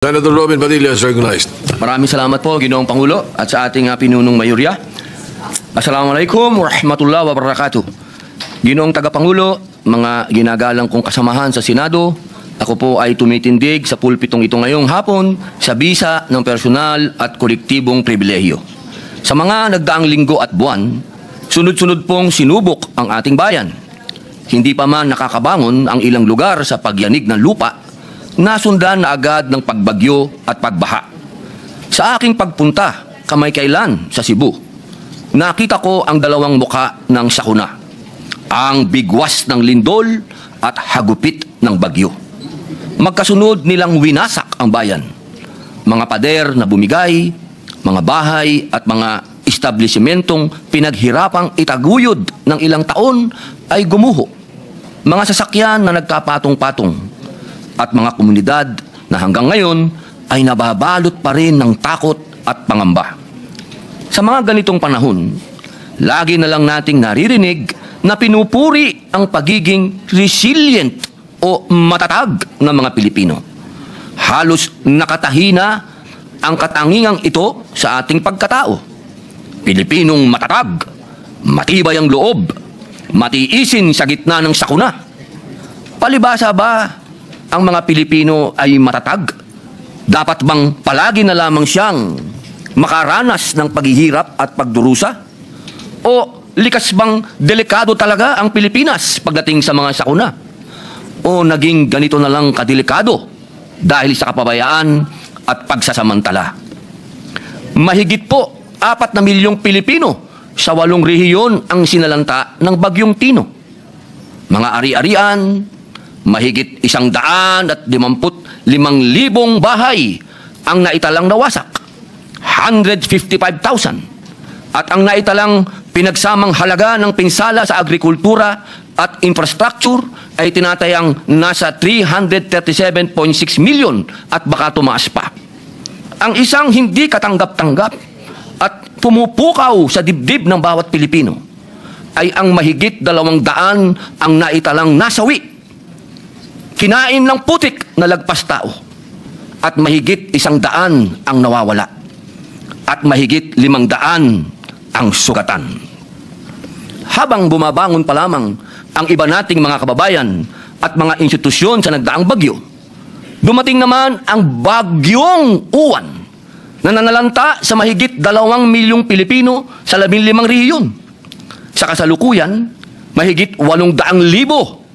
Senator Robin Padilla is recognized. Maraming salamat po, Ginoong Pangulo, at sa ating pinunong mayorya. Assalamualaikum warahmatullahi wabarakatuh. Ginoong Tagapangulo, mga ginagalang kong kasamahan sa Senado, ako po ay tumitindig sa pulpitong ito ngayong hapon sa bisa ng personal at kolektibong pribilehyo. Sa mga nagdaang linggo at buwan, sunod-sunod pong sinubok ang ating bayan. Hindi pa man nakakabangon ang ilang lugar sa pagyanig ng lupa, nasundan na agad ng pagbagyo at pagbaha. Sa aking pagpunta kamay-kailan sa Cebu, nakita ko ang dalawang muka ng sakuna, ang bigwas ng lindol at hagupit ng bagyo. Magkasunod nilang winasak ang bayan. Mga pader na bumigay, mga bahay at mga establishmentong pinaghirapang itaguyod ng ilang taon ay gumuho. Mga sasakyan na nagkapatong-patong at mga komunidad na hanggang ngayon ay nababalot pa rin ng takot at pangamba. Sa mga ganitong panahon, lagi na lang nating naririnig na pinupuri ang pagiging resilient o matatag ng mga Pilipino. Halos nakatahina ang katangingang ito sa ating pagkatao. Pilipinong matatag, matibay ang loob, matiisin sa gitna ng sakuna. Palibasa ba ang mga Pilipino ay matatag? Dapat bang palagi na lamang siyang makaranas ng paghihirap at pagdurusa? O likas bang delikado talaga ang Pilipinas pagdating sa mga sakuna? O naging ganito na lang kadelikado dahil sa kapabayaan at pagsasamantala? Mahigit po 4 na milyong Pilipino sa 8 rehiyon ang sinalanta ng Bagyong Tino. Mga ari-arian, mahigit 155,000 bahay ang naitalang nawasak, 155,000. At ang naitalang pinagsamang halaga ng pinsala sa agrikultura at infrastructure ay tinatayang nasa 337.6 milyon at baka tumaas pa. Ang isang hindi katanggap-tanggap at pumupukaw sa dibdib ng bawat Pilipino ay ang mahigit 200 ang naitalang nasawi, kinain ng putik na lagpas tao, at mahigit 100 ang nawawala, at mahigit 500 ang sugatan. Habang bumabangon pa lamang ang iba nating mga kababayan at mga institusyon sa nagdaang bagyo, dumating naman ang Bagyong Uwan na nanalanta sa mahigit 2 milyong Pilipino sa 15 rehiyon. Sa kasalukuyan, mahigit 800,000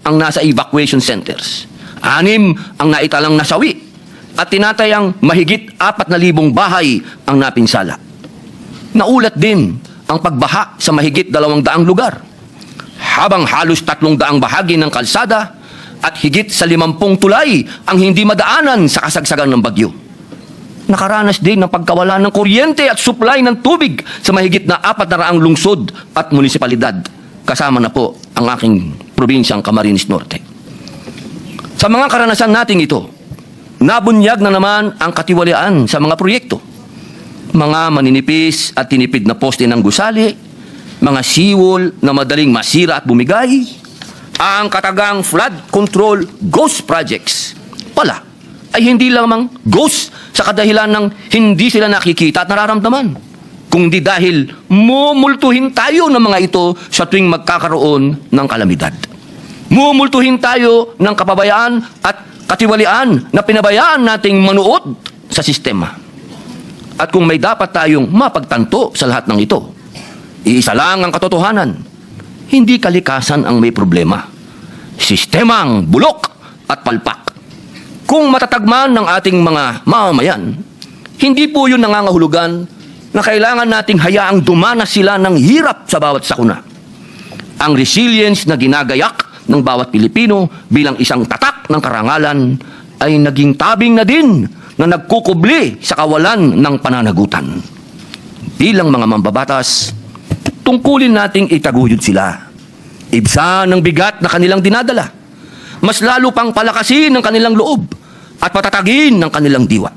ang nasa evacuation centers. 6 ang naitalang nasawi at tinatayang mahigit 4,000 bahay ang napinsala. Naulat din ang pagbaha sa mahigit 200 lugar, habang halos 300 bahagi ng kalsada at higit sa 50 tulay ang hindi madaanan sa kasagsagan ng bagyo. Nakaranas din ng pagkawala ng kuryente at supply ng tubig sa mahigit na 400 lungsod at munisipalidad, kasama na po ang aking probinsyang Camarines Norte. Sa mga karanasan nating ito, nabunyag na naman ang katiwalian sa mga proyekto. Mga maninipis at tinipid na poste ng gusali, mga seawall na madaling masira at bumigay, ang katagang flood control ghost projects pala ay hindi lamang ghost sa kadahilan ng hindi sila nakikita at nararamdaman, kundi dahil mumultuhin tayo ng mga ito sa tuwing magkakaroon ng kalamidad. Mumultuhin tayo ng kapabayaan at katiwalian na pinabayaan nating manuot sa sistema. At kung may dapat tayong mapagtanto sa lahat ng ito, iisa lang ang katotohanan: hindi kalikasan ang may problema, sistemang bulok at palpak. Kung matatagman ng ating mga mamamayan, hindi po yun nangangahulugan na kailangan nating hayaang dumanas sila ng hirap sa bawat sakuna. Ang resilience na ginagayak ng bawat Pilipino bilang isang tatak ng karangalan ay naging tabing na din na nagkukubli sa kawalan ng pananagutan. Bilang mga mambabatas, tungkulin nating itaguyod sila. Ibsan ng bigat na kanilang dinadala, mas lalo pang palakasin ng kanilang loob at patatagin ng kanilang diwa.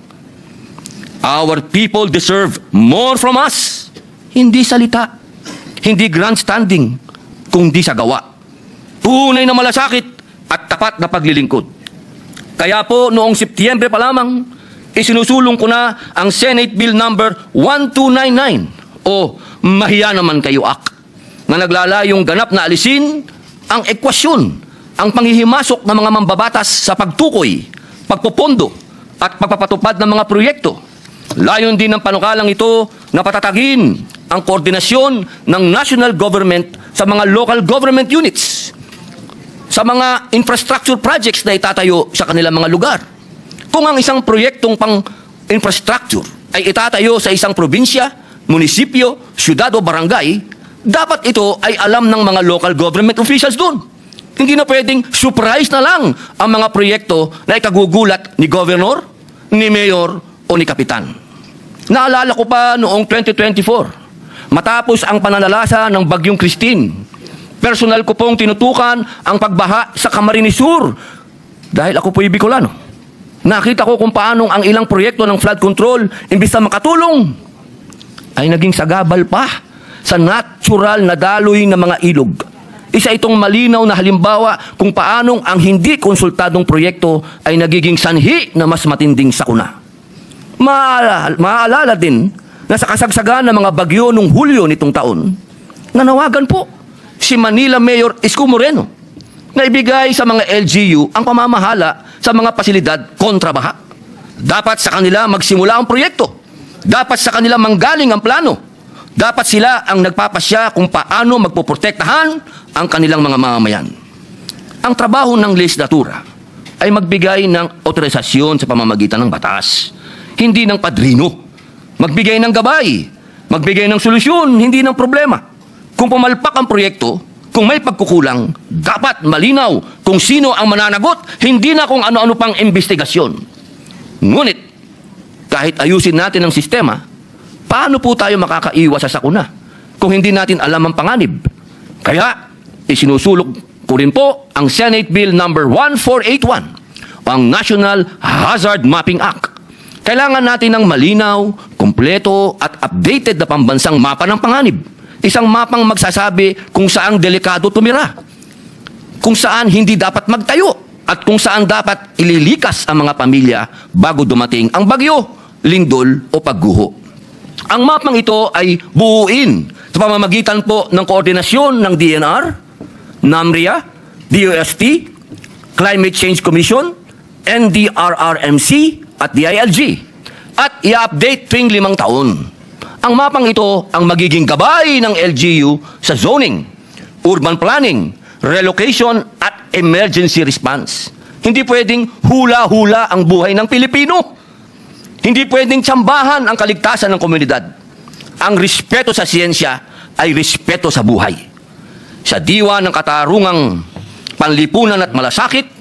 Our people deserve more from us. Hindi salita, hindi grandstanding, kundi sa gawa. Tunay na malasakit at tapat na paglilingkod. Kaya po noong Setyembre pa lamang, isinusulong ko na ang Senate Bill number 1299 o Mahiya Naman Kayo Act na naglalayong ganap na alisin ang ekwasyon, ang panghihimasok ng mga mambabatas sa pagtukoy, pagpopondo at pagpapatupad ng mga proyekto. Layon din ng panukalang ito na patatagin ang koordinasyon ng national government sa mga local government units, sa mga infrastructure projects na itatayo sa kanilang mga lugar. Kung ang isang proyektong pang-infrastructure ay itatayo sa isang probinsya, munisipyo, syudad o barangay, dapat ito ay alam ng mga local government officials doon. Hindi na pwedeng surprise na lang ang mga proyekto na ikagugulat ni governor, ni mayor o ni kapitan. Naalala ko pa noong 2024, matapos ang pananalasa ng Bagyong Christine, personal ko pong tinutukan ang pagbaha sa Camarines Sur dahil ako po'y Bicolano. Nakita ko kung paanong ang ilang proyekto ng flood control, imbis na makatulong, ay naging sagabal pa sa natural na daloy ng mga ilog. Isa itong malinaw na halimbawa kung paanong ang hindi konsultadong proyekto ay nagiging sanhi na mas matinding sakuna. Maaalala din na sa kasagsagan ng mga bagyo noong Hulyo nitong taon, nanawagan po si Manila Mayor Isko Moreno na ibigay sa mga LGU ang pamamahala sa mga pasilidad kontra baha. Dapat sa kanila magsimula ang proyekto. Dapat sa kanila manggaling ang plano. Dapat sila ang nagpapasya kung paano magpoprotektahan ang kanilang mga mamamayan. Ang trabaho ng legislatura ay magbigay ng otorisasyon sa pamamagitan ng batas, hindi ng padrino. Magbigay ng gabay, magbigay ng solusyon, hindi ng problema. Kung pumalpak ang proyekto, kung may pagkukulang, dapat malinaw kung sino ang mananagot, hindi na kung ano-ano pang investigasyon. Ngunit, kahit ayusin natin ang sistema, paano po tayo makakaiwas sa sakuna kung hindi natin alam ang panganib? Kaya, isinusulog ko rin po ang Senate Bill number 1481, ang National Hazard Mapping Act. Kailangan natin ng malinaw, kumpleto at updated na pambansang mapa ng panganib. Isang mapang magsasabi kung saang delikado tumira, kung saan hindi dapat magtayo, at kung saan dapat ililikas ang mga pamilya bago dumating ang bagyo, lindol o pagguho. Ang mapang ito ay buuin sa pamamagitan po ng koordinasyon ng DNR, NAMRIA, DOST, Climate Change Commission, NDRRMC at DILG, at i-update tuwing 5 taon. Ang mapang ito ang magiging gabay ng LGU sa zoning, urban planning, relocation at emergency response. Hindi pwedeng hula-hula ang buhay ng Pilipino. Hindi pwedeng tsambahan ang kaligtasan ng komunidad. Ang respeto sa siyensya ay respeto sa buhay. Sa diwa ng katarungang panlipunan at malasakit,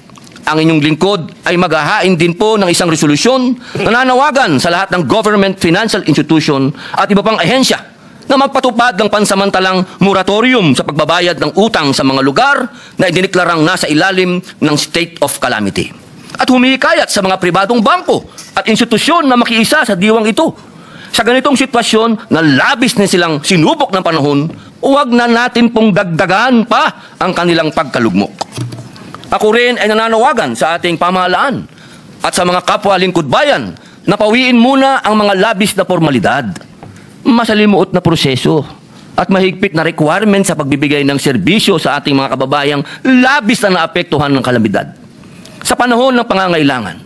ang inyong lingkod ay maghahain din po ng isang resolusyon na nanawagan sa lahat ng government financial institution at iba pang ahensya na magpatupad ng pansamantalang moratorium sa pagbabayad ng utang sa mga lugar na idiniklarang nasa ilalim ng state of calamity. At humihikayat sa mga pribadong bangko at institusyon na makiisa sa diwang ito. Sa ganitong sitwasyon na labis na silang sinubok ng panahon, huwag na natin pong dagdagan pa ang kanilang pagkalugmok. Ako rin ay nananawagan sa ating pamahalaan at sa mga kapwa lingkod bayan na pawiin muna ang mga labis na formalidad, masalimuot na proseso at mahigpit na requirement sa pagbibigay ng serbisyo sa ating mga kababayang labis na naapektuhan ng kalamidad. Sa panahon ng pangangailangan,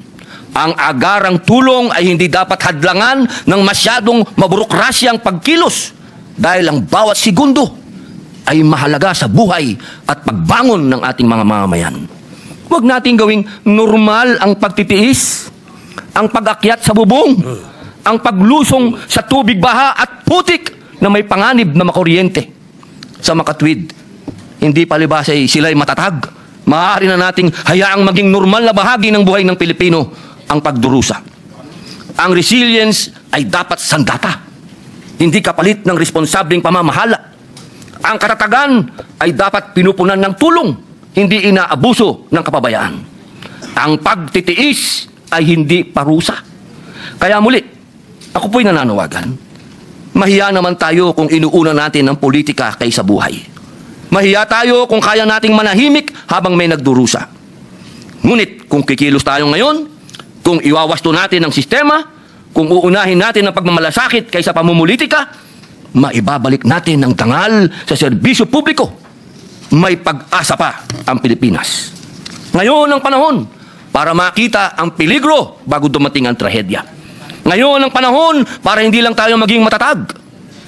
ang agarang tulong ay hindi dapat hadlangan ng masyadong maburokrasyang pagkilos dahil ang bawat segundo ay mahalaga sa buhay at pagbangon ng ating mga mamamayan. Huwag nating gawing normal ang pagtitiis, ang pag-akyat sa bubong, ang paglusong sa tubig baha at putik na may panganib na makuryente. Sa makatwid, hindi palibas ay sila'y matatag. Maaari na nating hayaang maging normal na bahagi ng buhay ng Pilipino ang pagdurusa. Ang resilience ay dapat sandata, hindi kapalit ng responsableng pamamahala. Ang katatagan ay dapat pinupunan ng tulong, hindi inaabuso ng kapabayaan. Ang pagtitiis ay hindi parusa. Kaya muli, ako po'y nananawagan. Mahiya naman tayo kung inuuna natin ang politika kaysa buhay. Mahiya tayo kung kaya nating manahimik habang may nagdurusa. Ngunit kung kikilos tayo ngayon, Kung iwawasto natin ang sistema, kung uunahin natin ang pagmamalasakit kaysa pamumulitika, maibabalik natin ang dangal sa serbisyo publiko. May pag-asa pa ang Pilipinas. Ngayon ang panahon para makita ang peligro bago dumating ang trahedya. Ngayon ang panahon para hindi lang tayo maging matatag,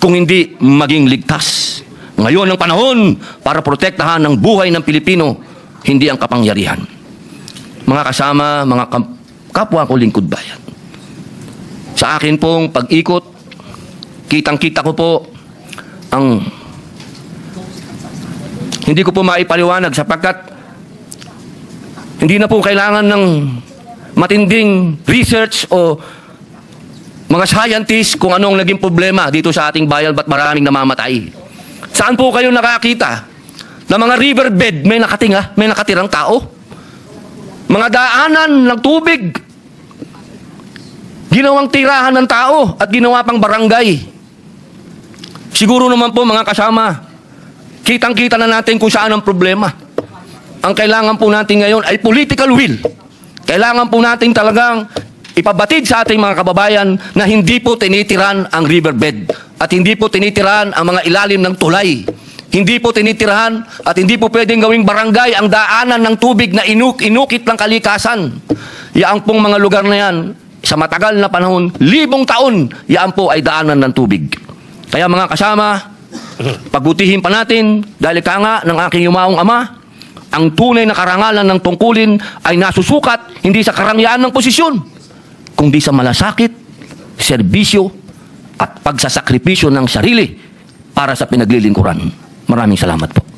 kung hindi maging ligtas. Ngayon ang panahon para protektahan ang buhay ng Pilipino, hindi ang kapangyarihan. Mga kasama, mga kapwa ko lingkod bayan, sa akin pong pag-ikot, kitang-kita ko po ang hindi ko po maipaliwanag sapagkat hindi na po kailangan ng matinding research o mga scientists kung anong naging problema dito sa ating bayan, ba't maraming namamatay. Saan po kayo nakakita na mga riverbed may nakatirang tao? Mga daanan ng tubig, ginawang tirahan ng tao at ginawa pang barangay. Siguro naman po mga kasama, kitang-kita na natin kung saan ang problema. Ang kailangan po natin ngayon ay political will. Kailangan po natin talagang ipabatid sa ating mga kababayan na hindi po tinitiran ang riverbed at hindi po tinitiran ang mga ilalim ng tulay. Hindi po tinitirahan at hindi po pwedeng gawing barangay ang daanan ng tubig na inukit ng kalikasan. Yaan pong mga lugar na yan, sa matagal na panahon, 1,000 taon, yaan po ay daanan ng tubig. Kaya mga kasama, pagbutihin pa natin, dahil ka nga ng aking yumaong ama, ang tunay na karangalan ng tungkulin ay nasusukat hindi sa karangyaan ng posisyon, kundi sa malasakit, serbisyo, at pagsasakripisyo ng sarili para sa pinaglilingkuran. Maraming salamat po.